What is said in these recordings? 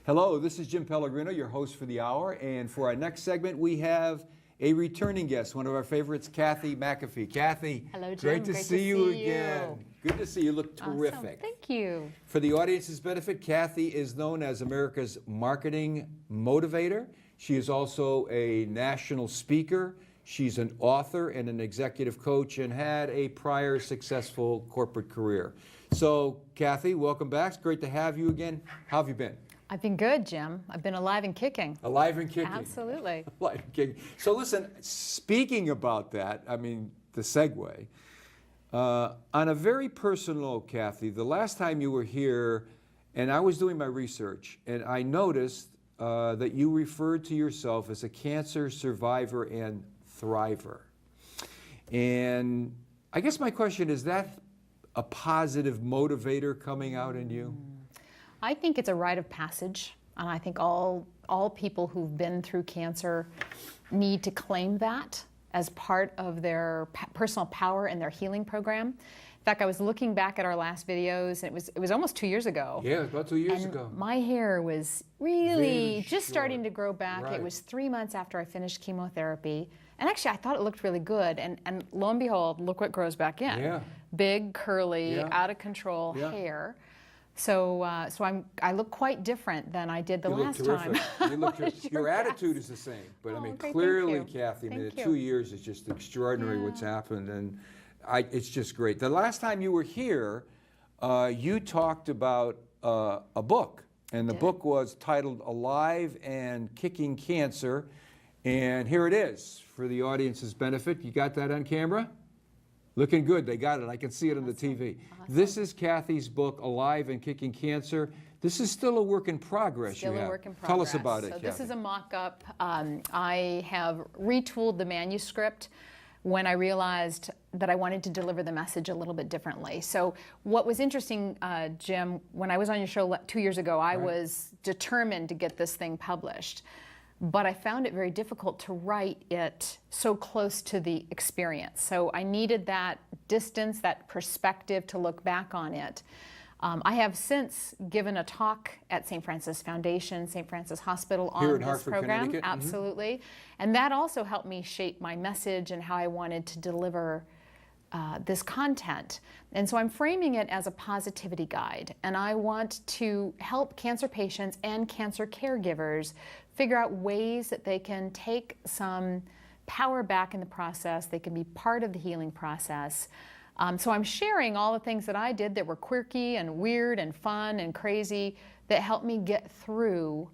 Hello, this is Jim Pellegrino, your host for the hour, and for our next segment we have a returning guest, one of our favorites, Kathy McAfee. Kathy, hello, Jim. Great to see you again. Good to see you. You look terrific. Awesome. Thank you. For the audience's benefit, Kathy is known as America's marketing motivator. She is also a national speaker. She's an author and an executive coach and had a prior successful corporate career. So, Kathy, welcome back. It's great to have you again. How have you been? I've been good, Jim. I've been alive and kicking. Alive and kicking. Absolutely. Alive and kicking. So listen, speaking about that, I mean, the segue, on a very personal note, Kathy, the last time you were here, and I was doing my research, and I noticed that you referred to yourself as a cancer survivor and thriver. And I guess my question is that a positive motivator coming out in you? I think it's a rite of passage, and I think all people who've been through cancer need to claim that as part of their personal power and their healing program. In fact, I was looking back at our last videos, and it was almost 2 years ago. Yeah, about 2 years ago. My hair was really Very just short. starting to grow back. Right. It was 3 months after I finished chemotherapy. And actually, I thought it looked really good. And lo and behold, look what grows back in. Yeah. Big, curly, Yeah. out of control Yeah. hair. So I look quite different than I did the You look last terrific. time. You look What is your guess? attitude is the same, but I Oh, mean, okay, thank clearly, you. Kathy, I mean, the Thank 2 you. years is just extraordinary what's Yeah. happened, and it's just great. The last time you were here, you talked about a book, and the did. book was titled "Alive and Kicking Cancer," and here it is for the audience's benefit. You got that on camera? Looking good. They got it. I can see it on the TV. This is Kathy's book, Alive and Kicking Cancer. This is still a work in progress. Still you a have. work in progress. Tell us about it, So Kathy. this is a mock-up. I have retooled the manuscript when I realized that I wanted to deliver the message a little bit differently. So what was interesting, Jim, when I was on your show 2 years ago, I was determined to get this thing published. But I found it very difficult to write it so close to the experience. So I needed that distance, that perspective to look back on it. I have since given a talk at St. Francis Foundation, St. Francis Hospital on Here in this Hartford, program. Connecticut? Mhm. Absolutely. And that also helped me shape my message and how I wanted to deliver this content. And so I'm framing it as a positivity guide. And I want to help cancer patients and cancer caregivers figure out ways that they can take some power back in the process. They can be part of the healing process. So I'm sharing all the things that I did that were quirky and weird and fun and crazy that helped me get through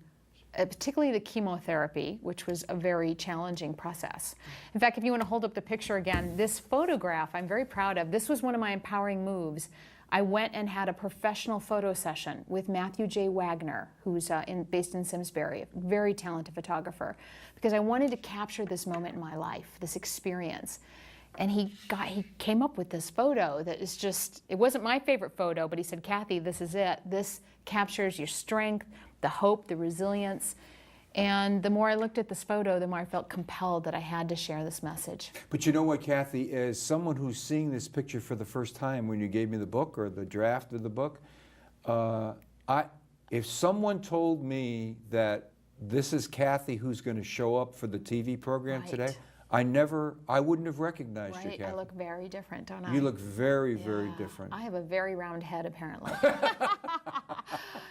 particularly the chemotherapy, which was a very challenging process. In fact, if you want to hold up the picture again, this photograph I'm very proud of. This was one of my empowering moves. I went and had a professional photo session with Matthew J. Wagner, who's based in Simsbury, a very talented photographer, because I wanted to capture this moment in my life, this experience. And he came up with this photo that is just, it wasn't my favorite photo, but he said, Kathy, this is it. This captures your strength, the hope, the resilience. And the more I looked at this photo, the more I felt compelled that I had to share this message. But you know what, Kathy, as someone who's seeing this picture for the first time when you gave me the book or the draft of the book, if someone told me that this is Kathy who's going to show up for the TV program Right. today, I wouldn't have recognized you, Right, Kathy. I look very different, don't I? You look very, very Yeah. different. I have a very round head, apparently.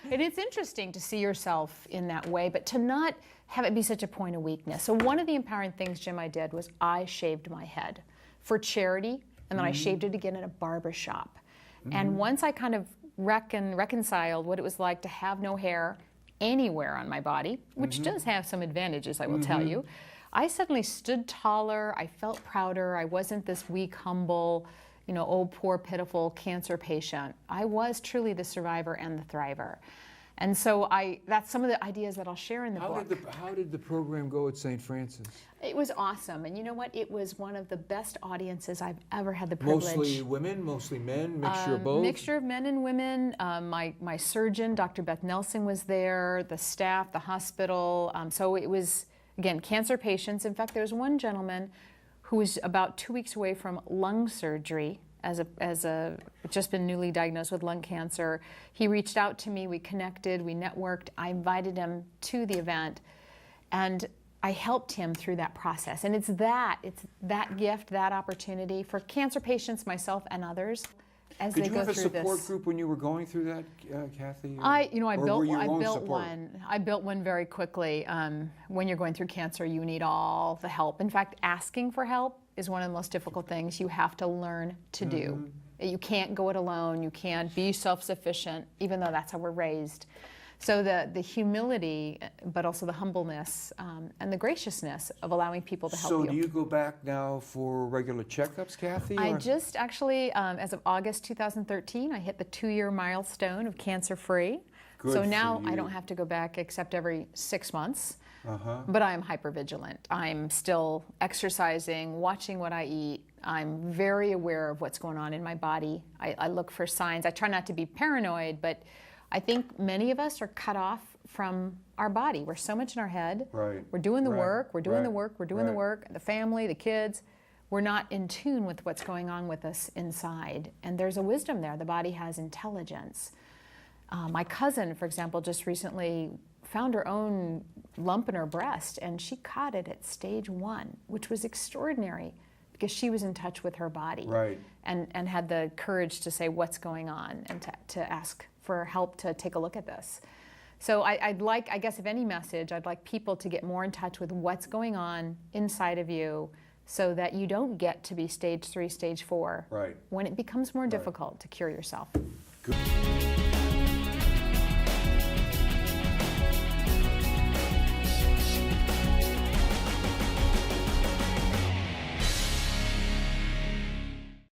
And it's interesting to see yourself in that way, but to not have it be such a point of weakness. So one of the empowering things, Jim, I did was I shaved my head for charity, and then I shaved it again in a barber shop. And once I kind of reconciled what it was like to have no hair anywhere on my body, which does have some advantages, I will tell you, I suddenly stood taller, I felt prouder, I wasn't this weak, humble, oh, poor, pitiful cancer patient. I was truly the survivor and the thriver. And so that's some of the ideas that I'll share in the book. How did the program go at St. Francis? It was awesome. And you know what? It was one of the best audiences I've ever had the privilege. Mostly women, mostly men, mixture of both? Mixture of men and women. My surgeon, Dr. Beth Nelson, was there, the staff, the hospital. So it was, again, cancer patients. In fact, there was one gentleman who was about 2 weeks away from lung surgery just been newly diagnosed with lung cancer. He reached out to me, we connected, we networked, I invited him to the event, and I helped him through that process. And it's that gift, that opportunity for cancer patients, myself and others, as Did they you go have a through support this. group when you were going through that, Kathy? I Or were you your own built support? one. I built one very quickly. When you're going through cancer, you need all the help. In fact, asking for help is one of the most difficult things you have to learn to do. You can't go it alone. You can't be self-sufficient, even though that's how we're raised. So the humility, but also the humbleness and the graciousness of allowing people to help you. So do you go back now for regular checkups, Kathy? I or- just actually, as of August 2013, I hit the 2-year milestone of cancer-free. Good So for now I you. don't have to go back except every 6 months. Uh-huh. But I'm hypervigilant. I'm still exercising, watching what I eat. I'm very aware of what's going on in my body. I look for signs. I try not to be paranoid, but I think many of us are cut off from our body. We're so much in our head. Right. We're doing the Right. work, we're doing the Right. work, we're doing the Right. work, the family, the kids. We're not in tune with what's going on with us inside. And there's a wisdom there. The body has intelligence. My cousin, for example, just recently found her own lump in her breast, and she caught it at stage 1, which was extraordinary because she was in touch with her body. Right. And had the courage to say what's going on and to ask for help to take a look at this. So I'd like, I guess if any message, I'd like people to get more in touch with what's going on inside of you so that you don't get to be stage 3, stage 4 Right. when it becomes more difficult to cure yourself. Good.